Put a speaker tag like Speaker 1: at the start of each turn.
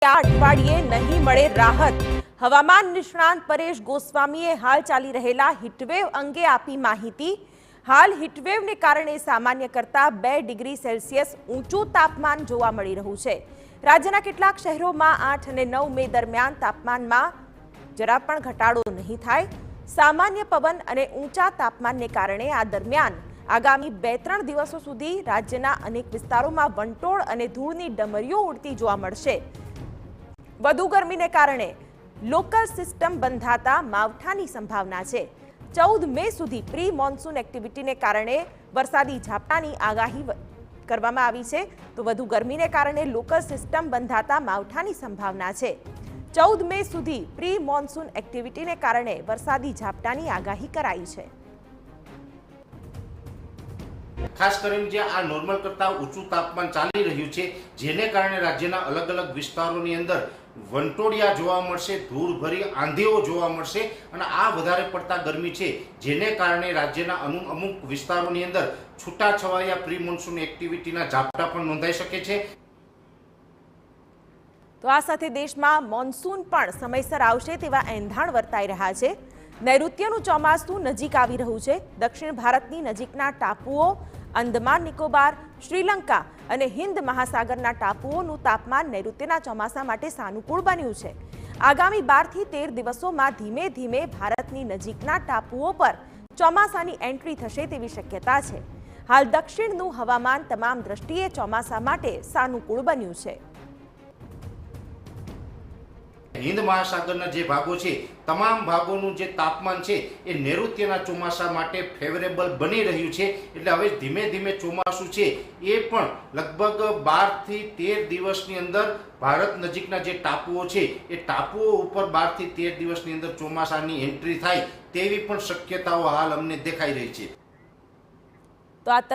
Speaker 1: આ અઠવાડિયે નહીં મળે રાહત। હવામાન નિષ્ણાંત પરેશ ગોસ્વામીએ હાલ ચાલી રહેલા હીટવેવ અંગે આપી માહિતી। હાલ હીટવેવને કારણે સામાન્ય કરતાં 2 ડિગ્રી સેલ્સિયસ ઊંચું તાપમાન જોવા મળી રહ્યું છે। રાજ્યના કેટલાક શહેરોમાં 8 અને 9 મે દરમિયાન તાપમાનમાં જરા પણ ઘટાડો નહીં થાય। સામાન્ય પવન અને ઊંચા તાપમાનને કારણે આ દરમિયાન આગામી 2-3 દિવસો સુધી રાજ્યના અનેક વિસ્તારોમાં વંટોળ અને ધૂળની ડમરીઓ ઉડતી જોવા મળશે। વધુ ગરમીને કારણે લોકલ સિસ્ટમ બંધાતા માવઠાની સંભાવના છે। 14 મે સુધી પ્રી મોન્સૂન એક્ટિવિટીને કારણે વરસાદી ઝાપટાની આગાહી કરવામાં આવી છે। તો વધુ ગરમીને કારણે લોકલ સિસ્ટમ બંધાતા માવઠાની સંભાવના છે। 14 મે સુધી પ્રી મોન્સૂન એક્ટિવિટીને કારણે વરસાદી ઝાપટાની આગાહી કરાઈ છે।
Speaker 2: ખાસ કરીને જે આ નોર્મલ કરતા ઊંચું તાપમાન ચાલી રહ્યું છે, જેને કારણે રાજ્યના અલગ અલગ વિસ્તારોની અંદર વંટોળિયા જોવા મળશે, ધૂળભરી આંધીઓ જોવા મળશે અને આ વધારે પડતા ગરમી છે, જેને કારણે રાજ્યના અમુક વિસ્તારોની અંદર છૂટાછવાયા પ્રી મોન્સૂન એક્ટિવિટીના ઝાપટા પણ નોંધાઈ શકે છે।
Speaker 1: તો આ સાથે દેશમાં મોન્સૂન પણ સમયસર આવશે તેવા એંધાણ વર્તાઈ રહ્યા છે। નૈઋત્યનું ચોમાસું નજીક આવી રહ્યું છે। દક્ષિણ ભારતની નજીકના ટાપુઓ, અંદમાન નિકોબાર, શ્રીલંકા અને હિન્દ મહાસાગરના ટાપુઓનું તાપમાન નૈઋત્યના ચોમાસા માટે સાનુકૂળ બન્યું છે। આગામી 12 થી 13 દિવસોમાં ધીમે ધીમે ભારતની નજીકના ટાપુઓ પર ચોમાસાની એન્ટ્રી થશે તેવી શક્યતા છે। હાલ દક્ષિણનું હવામાન તમામ દ્રષ્ટિએ ચોમાસા માટે સાનુકૂળ બન્યું છે।
Speaker 2: હિન્દ મહાસાગરના જે ભાગો છે, તમામ ભાગોનું જે તાપમાન છે એ નૈઋત્યના ચોમાસા માટે ફેવરેબલ બની રહ્યું છે। એટલે હવે ધીમે ધીમે ચોમાસું છે એ પણ લગભગ 12 થી 13 દિવસની અંદર ભારત નજીકના જે ટાપુઓ છે એ ટાપુઓ ઉપર 12 થી 13 દિવસની અંદર ચોમાસાની એન્ટ્રી થાય તેવી પણ શક્યતાઓ હાલ અમને દેખાઈ રહી છે।
Speaker 1: તો આ